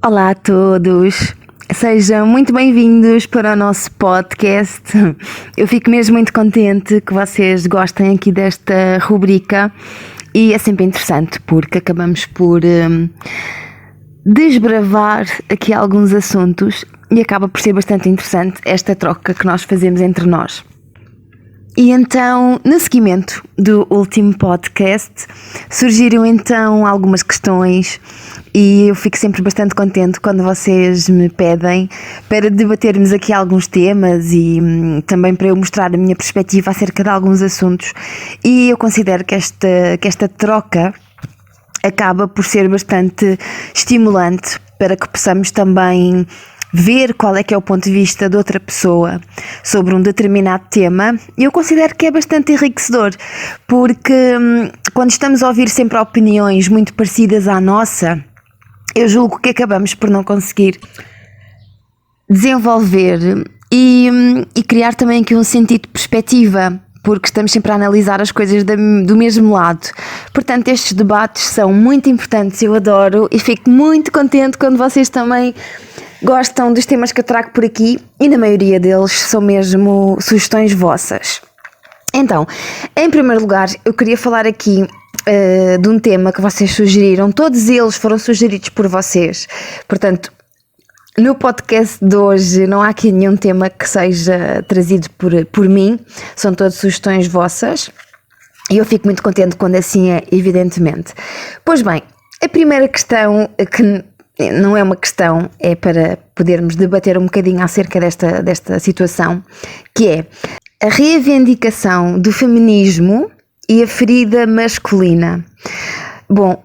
Olá a todos, sejam muito bem-vindos para o nosso podcast. Eu fico mesmo muito contente que vocês gostem aqui desta rubrica e é sempre interessante porque acabamos por desbravar aqui alguns assuntos e acaba por ser bastante interessante esta troca que nós fazemos entre nós. E então, no seguimento do último podcast, surgiram então algumas questões e eu fico sempre bastante contente quando vocês me pedem para debatermos aqui alguns temas e também para eu mostrar a minha perspectiva acerca de alguns assuntos. E eu considero que esta troca acaba por ser bastante estimulante para que possamos também ver qual é que é o ponto de vista de outra pessoa sobre um determinado tema. Eu considero que é bastante enriquecedor, porque quando estamos a ouvir sempre opiniões muito parecidas à nossa, eu julgo que acabamos por não conseguir desenvolver e criar também aqui um sentido de perspectiva, porque estamos sempre a analisar as coisas do mesmo lado. Portanto, estes debates são muito importantes, eu adoro e fico muito contente quando vocês também gostam dos temas que eu trago por aqui e na maioria deles são mesmo sugestões vossas. Então, em primeiro lugar, eu queria falar aqui de um tema que vocês sugeriram. Todos eles foram sugeridos por vocês, portanto, no podcast de hoje não há aqui nenhum tema que seja trazido por mim, são todas sugestões vossas e eu fico muito contente quando assim é, evidentemente. Pois bem, a primeira questão, que não é uma questão, é para podermos debater um bocadinho acerca desta situação, que é a reivindicação do feminismo e a ferida masculina. Bom,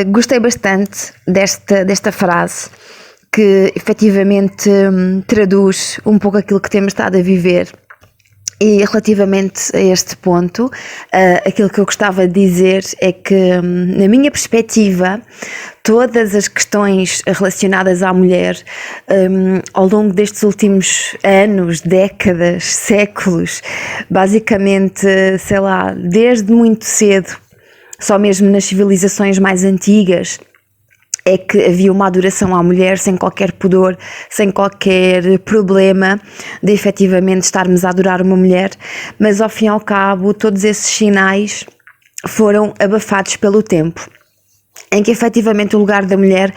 gostei bastante desta frase, que efetivamente traduz um pouco aquilo que temos estado a viver. E relativamente a este ponto, aquilo que eu gostava de dizer é que, na minha perspectiva, todas as questões relacionadas à mulher ao longo destes últimos anos, décadas, séculos, basicamente, sei lá, desde muito cedo, só mesmo nas civilizações mais antigas, é que havia uma adoração à mulher sem qualquer pudor, sem qualquer problema de efetivamente estarmos a adorar uma mulher, mas ao fim e ao cabo todos esses sinais foram abafados pelo tempo, em que efetivamente o lugar da mulher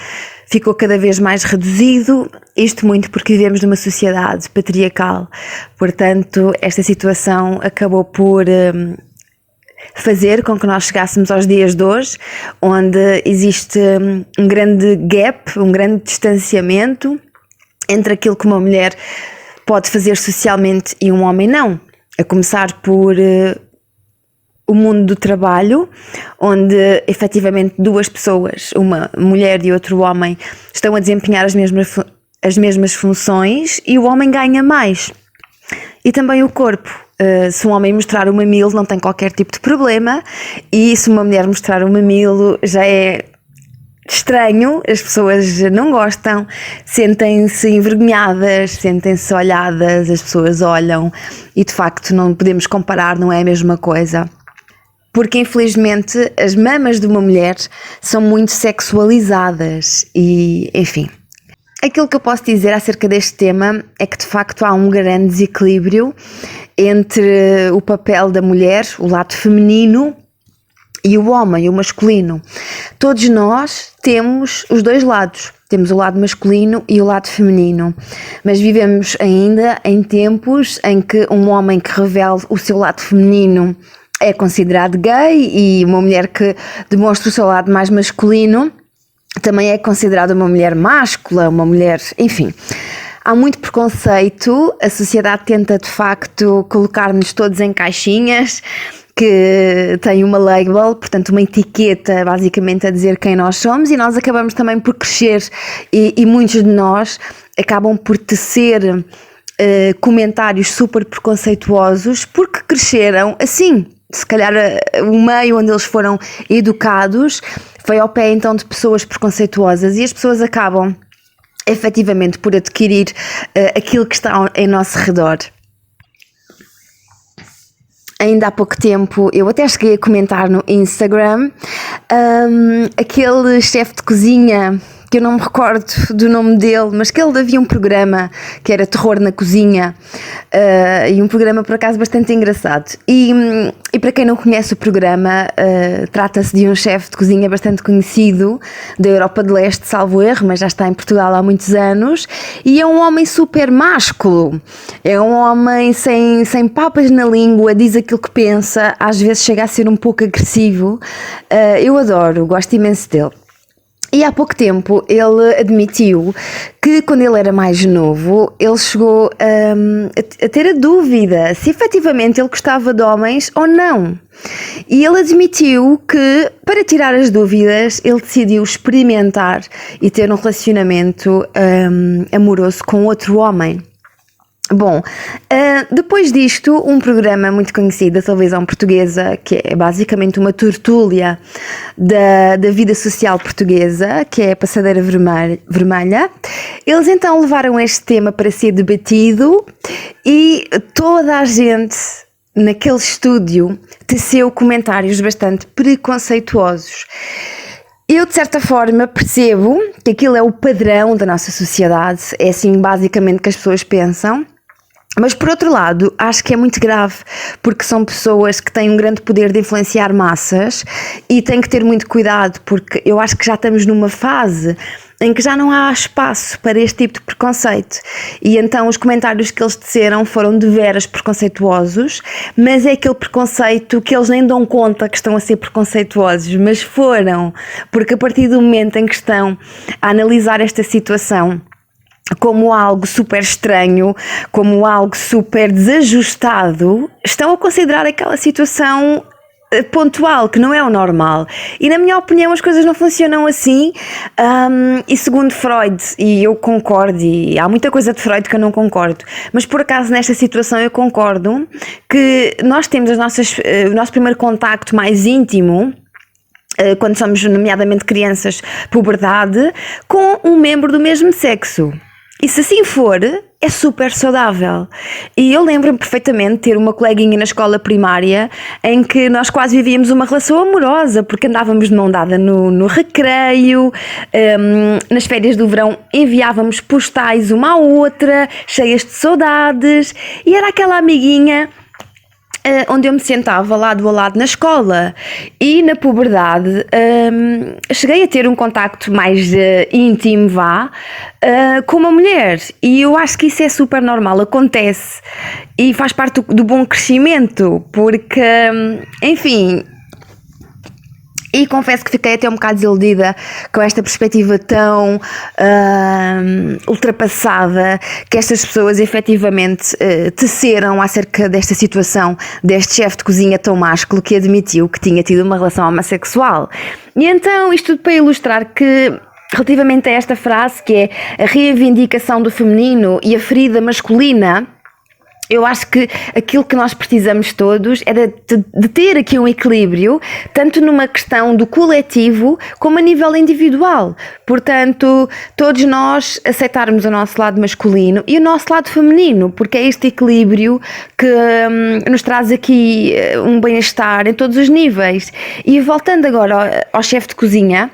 ficou cada vez mais reduzido, isto muito porque vivemos numa sociedade patriarcal, portanto esta situação acabou por fazer com que nós chegássemos aos dias de hoje, onde existe um grande gap, um grande distanciamento entre aquilo que uma mulher pode fazer socialmente e um homem não. A começar por o mundo do trabalho, onde efetivamente duas pessoas, uma mulher e outro homem, estão a desempenhar as mesmas funções e o homem ganha mais. E também o corpo. Se um homem mostrar o mamilo não tem qualquer tipo de problema, e se uma mulher mostrar o mamilo já é estranho, as pessoas não gostam, sentem-se envergonhadas, sentem-se olhadas, as pessoas olham e de facto não podemos comparar, não é a mesma coisa. Porque infelizmente as mamas de uma mulher são muito sexualizadas e enfim. Aquilo que eu posso dizer acerca deste tema é que de facto há um grande desequilíbrio entre o papel da mulher, o lado feminino, e o homem, o masculino. Todos nós temos os dois lados, temos o lado masculino e o lado feminino, mas vivemos ainda em tempos em que um homem que revela o seu lado feminino é considerado gay e uma mulher que demonstra o seu lado mais masculino também é considerada uma mulher máscula, uma mulher, enfim. Há muito preconceito, a sociedade tenta de facto colocar-nos todos em caixinhas que têm uma label, portanto uma etiqueta basicamente a dizer quem nós somos, e nós acabamos também por crescer e muitos de nós acabam por tecer comentários super preconceituosos porque cresceram assim. Se calhar o meio onde eles foram educados foi ao pé então de pessoas preconceituosas e as pessoas acabam efetivamente por adquirir aquilo que está em nosso redor. Ainda há pouco tempo eu até cheguei a comentar no Instagram aquele chefe de cozinha que eu não me recordo do nome dele, mas que ele havia um programa que era Terror na Cozinha, e um programa por acaso bastante engraçado. E para quem não conhece o programa, trata-se de um chefe de cozinha bastante conhecido da Europa de Leste, salvo erro, mas já está em Portugal há muitos anos, e é um homem super másculo, é um homem sem papas na língua, diz aquilo que pensa, às vezes chega a ser um pouco agressivo. Eu adoro, gosto imenso dele. E há pouco tempo ele admitiu que quando ele era mais novo ele chegou a ter a dúvida se efetivamente ele gostava de homens ou não. E ele admitiu que, para tirar as dúvidas, ele decidiu experimentar e ter um relacionamento amoroso com outro homem. Bom, depois disto, um programa muito conhecido da televisão portuguesa, que é basicamente uma tertúlia da vida social portuguesa, que é a Passadeira Vermelha, eles então levaram este tema para ser debatido e toda a gente naquele estúdio teceu comentários bastante preconceituosos. Eu, de certa forma, percebo que aquilo é o padrão da nossa sociedade, é assim basicamente que as pessoas pensam. Mas, por outro lado, acho que é muito grave, porque são pessoas que têm um grande poder de influenciar massas e têm que ter muito cuidado, porque eu acho que já estamos numa fase em que já não há espaço para este tipo de preconceito. E então os comentários que eles teceram foram de veras preconceituosos, mas é aquele preconceito que eles nem dão conta que estão a ser preconceituosos, mas foram, porque a partir do momento em que estão a analisar esta situação como algo super estranho, como algo super desajustado, estão a considerar aquela situação pontual, que não é o normal. E na minha opinião as coisas não funcionam assim, e segundo Freud, e eu concordo, e há muita coisa de Freud que eu não concordo, mas por acaso nesta situação eu concordo que nós temos o nosso primeiro contacto mais íntimo, quando somos nomeadamente crianças, puberdade, com um membro do mesmo sexo. E se assim for, é super saudável. E eu lembro-me perfeitamente de ter uma coleguinha na escola primária em que nós quase vivíamos uma relação amorosa, porque andávamos de mão dada no recreio, nas férias do verão enviávamos postais uma à outra, cheias de saudades, e era aquela amiguinha onde eu me sentava lado a lado na escola. E na puberdade cheguei a ter um contacto mais íntimo, com uma mulher, e eu acho que isso é super normal, acontece e faz parte do bom crescimento, porque enfim. E confesso que fiquei até um bocado desiludida com esta perspectiva tão ultrapassada que estas pessoas efetivamente teceram acerca desta situação deste chefe de cozinha tão másculo que admitiu que tinha tido uma relação homossexual. E então, isto tudo para ilustrar que, relativamente a esta frase, que é a reivindicação do feminino e a ferida masculina, eu acho que aquilo que nós precisamos todos é de ter aqui um equilíbrio, tanto numa questão do coletivo como a nível individual. Portanto, todos nós aceitarmos o nosso lado masculino e o nosso lado feminino, porque é este equilíbrio que nos traz aqui um bem-estar em todos os níveis. E voltando agora ao chefe de cozinha,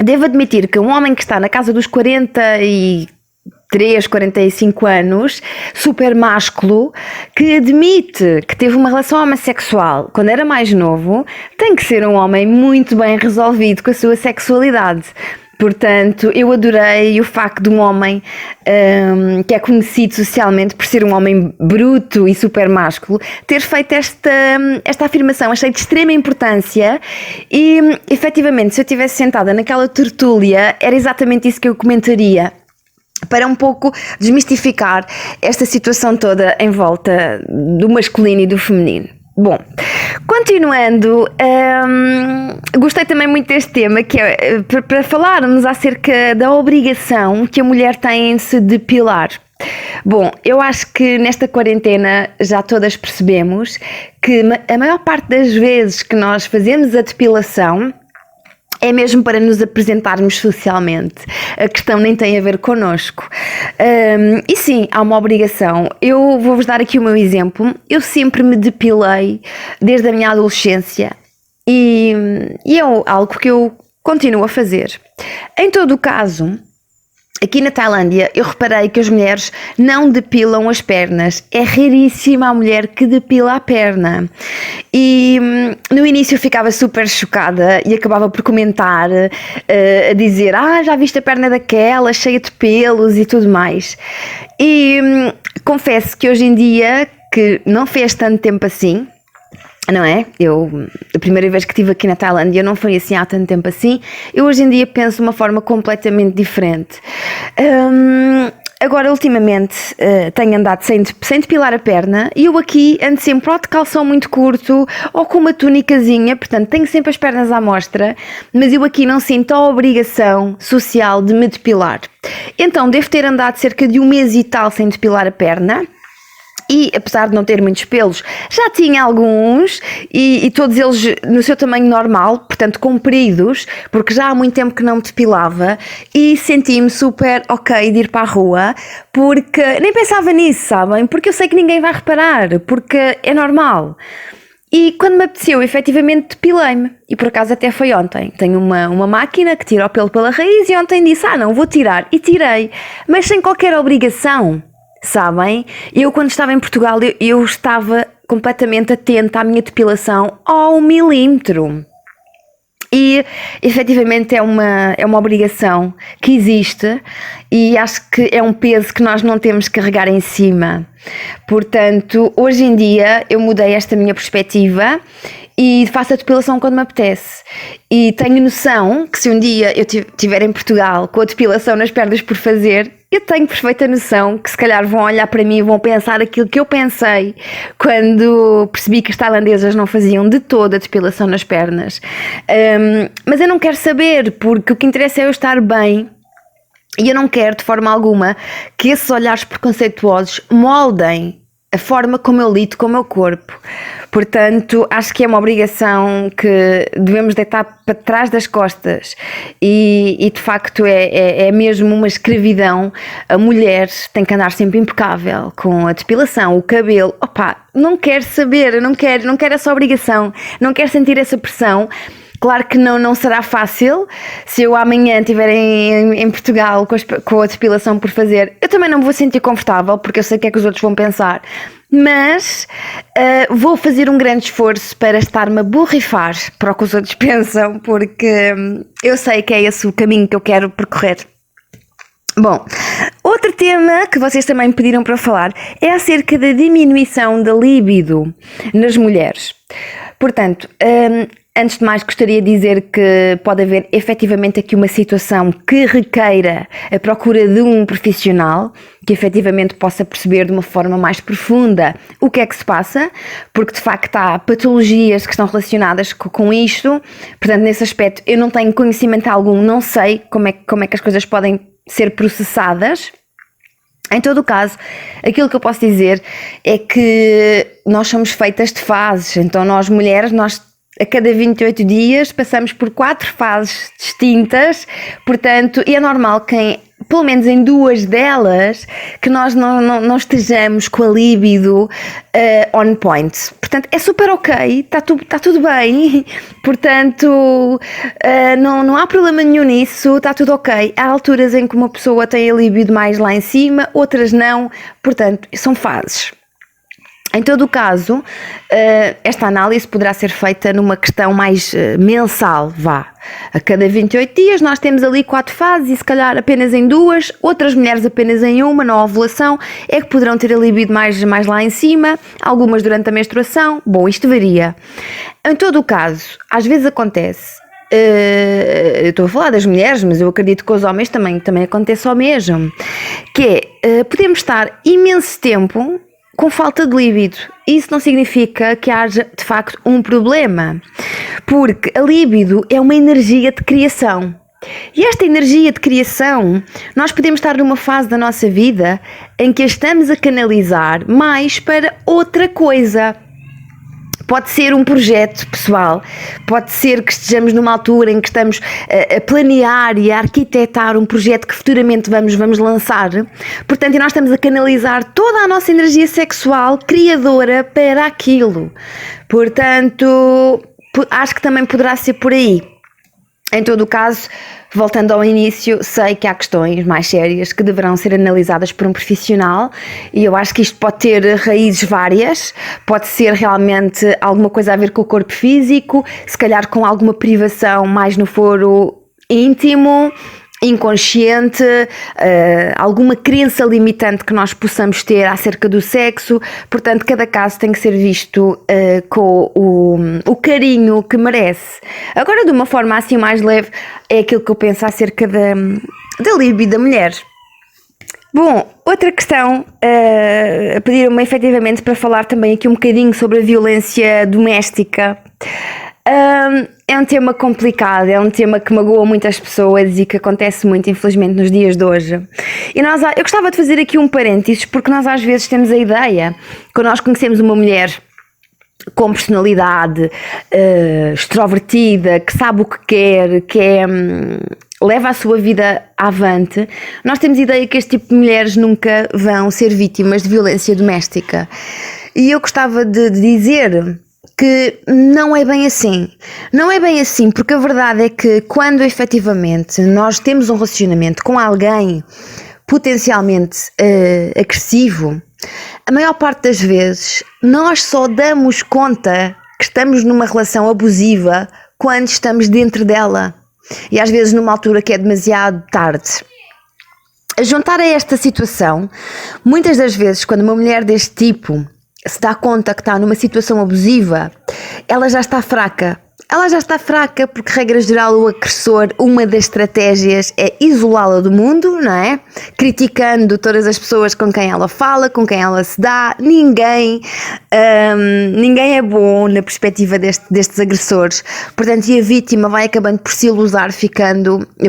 devo admitir que um homem que está na casa dos 45 anos, super másculo, que admite que teve uma relação homossexual quando era mais novo, tem que ser um homem muito bem resolvido com a sua sexualidade. Portanto, eu adorei o facto de um homem que é conhecido socialmente por ser um homem bruto e super másculo ter feito esta afirmação. Achei de extrema importância e, efetivamente, se eu estivesse sentada naquela tertúlia, era exatamente isso que eu comentaria, para um pouco desmistificar esta situação toda em volta do masculino e do feminino. Bom, continuando, gostei também muito deste tema, que é para falarmos acerca da obrigação que a mulher tem em se depilar. Bom, eu acho que nesta quarentena já todas percebemos que a maior parte das vezes que nós fazemos a depilação é mesmo para nos apresentarmos socialmente. A questão nem tem a ver connosco. E sim, há uma obrigação. Eu vou-vos dar aqui o meu exemplo. Eu sempre me depilei desde a minha adolescência e é algo que eu continuo a fazer. Em todo o caso, aqui na Tailândia eu reparei que as mulheres não depilam as pernas. É raríssima a mulher que depila a perna. E no início eu ficava super chocada e acabava por comentar, a dizer: já viste a perna daquela, cheia de pelos e tudo mais. E confesso que hoje em dia, que não fez tanto tempo assim, não é? A primeira vez que estive aqui na Tailândia não foi assim há tanto tempo assim. Eu hoje em dia penso de uma forma completamente diferente. Agora, ultimamente, tenho andado sem depilar a perna e eu aqui ando sempre ou de calção muito curto ou com uma tunicazinha, portanto tenho sempre as pernas à mostra, mas eu aqui não sinto a obrigação social de me depilar. Então, devo ter andado cerca de 1 mês e tal sem depilar a perna. E apesar de não ter muitos pelos, já tinha alguns e todos eles no seu tamanho normal, portanto compridos, porque já há muito tempo que não me depilava e senti-me super ok de ir para a rua, porque nem pensava nisso, sabem? Porque eu sei que ninguém vai reparar, porque é normal. E quando me apeteceu, efetivamente depilei-me. E por acaso até foi ontem. Tenho uma máquina que tira o pelo pela raiz e ontem disse: não, vou tirar. E tirei, mas sem qualquer obrigação. Sabem? Eu quando estava em Portugal eu estava completamente atenta à minha depilação ao milímetro. E efetivamente é uma obrigação que existe e acho que é um peso que nós não temos que carregar em cima. Portanto, hoje em dia eu mudei esta minha perspectiva e faço a depilação quando me apetece. E tenho noção que se um dia eu estiver em Portugal com a depilação nas pernas por fazer, eu tenho perfeita noção que se calhar vão olhar para mim e vão pensar aquilo que eu pensei quando percebi que as tailandesas não faziam de toda a depilação nas pernas. Mas eu não quero saber, porque o que interessa é eu estar bem. E eu não quero de forma alguma que esses olhares preconceituosos moldem a forma como eu lido com o meu corpo. Portanto, acho que é uma obrigação que devemos deitar para trás das costas e de facto é mesmo uma escravidão. A mulher tem que andar sempre impecável com a depilação, o cabelo. Não quero saber, não quero essa obrigação, não quero sentir essa pressão. Claro que não será fácil. Se eu amanhã estiver em Portugal com a depilação por fazer, eu também não me vou sentir confortável, porque eu sei o que é que os outros vão pensar. Mas vou fazer um grande esforço para estar-me a borrifar para o que os outros pensam, porque eu sei que é esse o caminho que eu quero percorrer. Bom, outro tema que vocês também me pediram para falar é acerca da diminuição da libido nas mulheres. Portanto, antes de mais gostaria de dizer que pode haver efetivamente aqui uma situação que requeira a procura de um profissional que efetivamente possa perceber de uma forma mais profunda o que é que se passa, porque de facto há patologias que estão relacionadas com isto. Portanto, nesse aspecto eu não tenho conhecimento algum, não sei como é que as coisas podem ser processadas. Em todo o caso, aquilo que eu posso dizer é que nós somos feitas de fases, então nós mulheres, a cada 28 dias passamos por 4 fases distintas, portanto, e é normal que pelo menos em 2 delas que nós não estejamos com a libido on point. Portanto, é super ok, está tudo bem, portanto, não há problema nenhum nisso, está tudo ok. Há alturas em que uma pessoa tem a libido mais lá em cima, outras não, portanto, são fases. Em todo o caso, esta análise poderá ser feita numa questão mais mensal, A cada 28 dias nós temos ali 4 fases e se calhar apenas em 2, outras mulheres apenas em 1, na ovulação, é que poderão ter a libido mais lá em cima, algumas durante a menstruação. Bom, isto varia. Em todo o caso, às vezes acontece, eu estou a falar das mulheres, mas eu acredito que os homens também acontece o mesmo, que é, podemos estar imenso tempo com falta de líbido. Isso não significa que haja de facto um problema, porque a líbido é uma energia de criação. E esta energia de criação, nós podemos estar numa fase da nossa vida em que a estamos a canalizar mais para outra coisa. Pode ser um projeto pessoal, pode ser que estejamos numa altura em que estamos a planear e a arquitetar um projeto que futuramente vamos lançar. Portanto, e nós estamos a canalizar toda a nossa energia sexual criadora para aquilo. Portanto, acho que também poderá ser por aí. Em todo o caso, voltando ao início, sei que há questões mais sérias que deverão ser analisadas por um profissional e eu acho que isto pode ter raízes várias, pode ser realmente alguma coisa a ver com o corpo físico, se calhar com alguma privação mais no foro íntimo, inconsciente, alguma crença limitante que nós possamos ter acerca do sexo. Portanto, cada caso tem que ser visto com o carinho que merece. Agora, de uma forma assim mais leve, é aquilo que eu penso acerca da libido da mulher. Bom, outra questão, pediram-me efetivamente para falar também aqui um bocadinho sobre a violência doméstica. É um tema complicado, é um tema que magoa muitas pessoas e que acontece muito, infelizmente, nos dias de hoje. E eu gostava de fazer aqui um parênteses, porque nós às vezes temos a ideia, quando nós conhecemos uma mulher com personalidade, extrovertida, que sabe o que quer, leva a sua vida avante, nós temos a ideia que este tipo de mulheres nunca vão ser vítimas de violência doméstica. E eu gostava de dizer que não é bem assim. Não é bem assim, porque a verdade é que quando efetivamente nós temos um relacionamento com alguém potencialmente agressivo, a maior parte das vezes nós só damos conta que estamos numa relação abusiva quando estamos dentro dela. E às vezes numa altura que é demasiado tarde. A juntar a esta situação, muitas das vezes quando uma mulher deste tipo se dá conta que está numa situação abusiva, ela já está fraca. Ela já está fraca porque, regra geral, o agressor, uma das estratégias é isolá-la do mundo, não é? Criticando todas as pessoas com quem ela fala, com quem ela se dá. Ninguém é bom na perspectiva destes agressores. Portanto, e a vítima vai acabando por se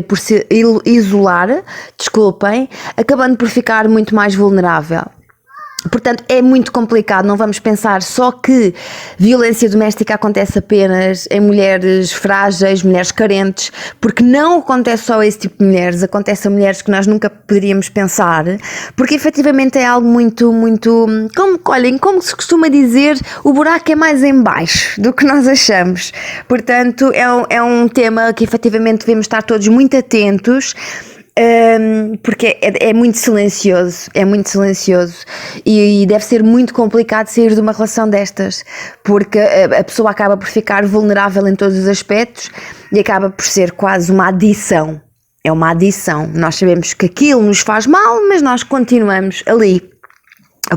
por se isolar, acabando por ficar muito mais vulnerável. Portanto, é muito complicado, não vamos pensar só que violência doméstica acontece apenas em mulheres frágeis, mulheres carentes, porque não acontece só a esse tipo de mulheres, acontece a mulheres que nós nunca poderíamos pensar, porque efetivamente é algo muito, como se costuma dizer, o buraco é mais em baixo do que nós achamos. Portanto, é um tema que efetivamente devemos estar todos muito atentos, porque é muito silencioso e deve ser muito complicado sair de uma relação destas, porque a pessoa acaba por ficar vulnerável em todos os aspectos e acaba por ser quase uma adição. É uma adição, nós sabemos que aquilo nos faz mal, mas nós continuamos ali,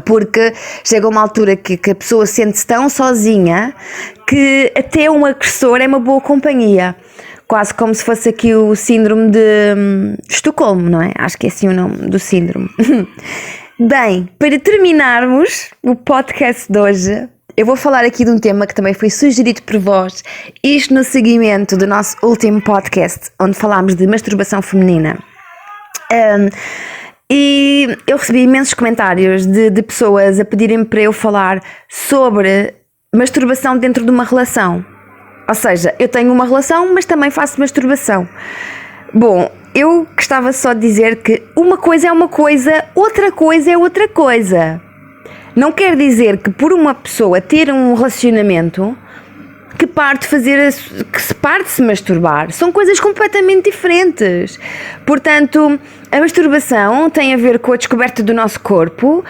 porque chega uma altura que a pessoa sente-se tão sozinha que até um agressor é uma boa companhia. Quase como se fosse aqui o síndrome de Estocolmo, não é? Acho que é assim o nome do síndrome. Bem, para terminarmos o podcast de hoje, eu vou falar aqui de um tema que também foi sugerido por vós, isto no seguimento do nosso último podcast, onde falámos de masturbação feminina. E eu recebi imensos comentários de pessoas a pedirem-me para eu falar sobre masturbação dentro de uma relação. Ou seja, eu tenho uma relação, mas também faço masturbação. Bom, eu gostava só de dizer que uma coisa é uma coisa, outra coisa é outra coisa. Não quer dizer que por uma pessoa ter um relacionamento que se parte de se masturbar. São coisas completamente diferentes. Portanto, a masturbação tem a ver com a descoberta do nosso corpo,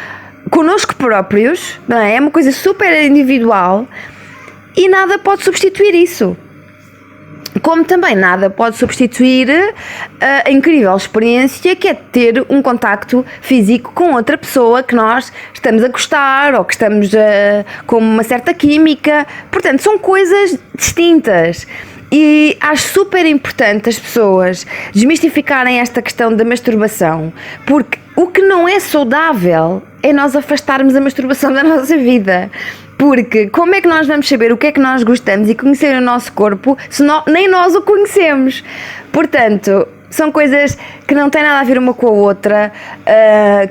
connosco próprios, não é? É uma coisa super individual. E nada pode substituir isso. Como também nada pode substituir a incrível experiência que é ter um contacto físico com outra pessoa que nós estamos a gostar ou que estamos com uma certa química. Portanto, são coisas distintas. E acho super importante as pessoas desmistificarem esta questão da masturbação, porque o que não é saudável é nós afastarmos a masturbação da nossa vida. Porque como é que nós vamos saber o que é que nós gostamos e conhecer o nosso corpo se nem nós o conhecemos? Portanto, são coisas que não têm nada a ver uma com a outra.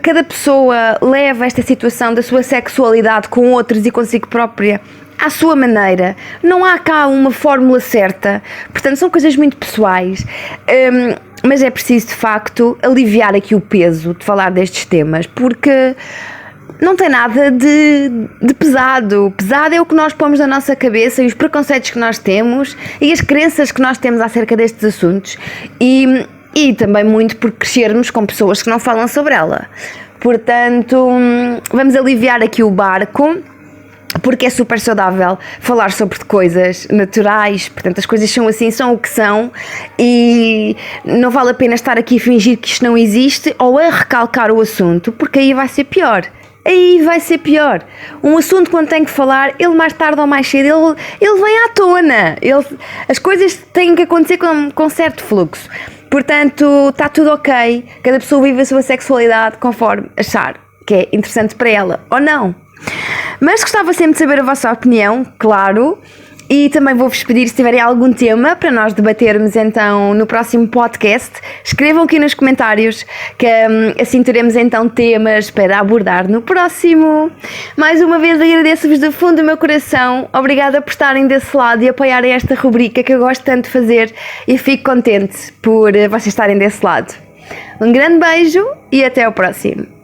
Cada pessoa leva esta situação da sua sexualidade com outros e consigo própria à sua maneira. Não há cá uma fórmula certa. Portanto, são coisas muito pessoais. Mas é preciso, de facto, aliviar aqui o peso de falar destes temas, porque não tem nada de pesado. Pesado é o que nós pomos na nossa cabeça e os preconceitos que nós temos e as crenças que nós temos acerca destes assuntos e também muito por crescermos com pessoas que não falam sobre ela. Portanto, vamos aliviar aqui o barco, porque é super saudável falar sobre coisas naturais. Portanto, as coisas são assim, são o que são, e não vale a pena estar aqui a fingir que isto não existe ou a recalcar o assunto, porque aí vai ser pior. Aí vai ser pior. Um assunto, quando tem que falar, ele mais tarde ou mais cedo, ele vem à tona. As coisas têm que acontecer com certo fluxo. Portanto, está tudo ok. Cada pessoa vive a sua sexualidade conforme achar que é interessante para ela ou não. Mas gostava sempre de saber a vossa opinião, claro, e também vou-vos pedir, se tiverem algum tema para nós debatermos então no próximo podcast, escrevam aqui nos comentários, que assim teremos então temas para abordar no próximo. Mais uma vez agradeço-vos do fundo do meu coração, obrigada por estarem desse lado e apoiarem esta rubrica que eu gosto tanto de fazer, e fico contente por vocês estarem desse lado. Um grande beijo e até ao próximo.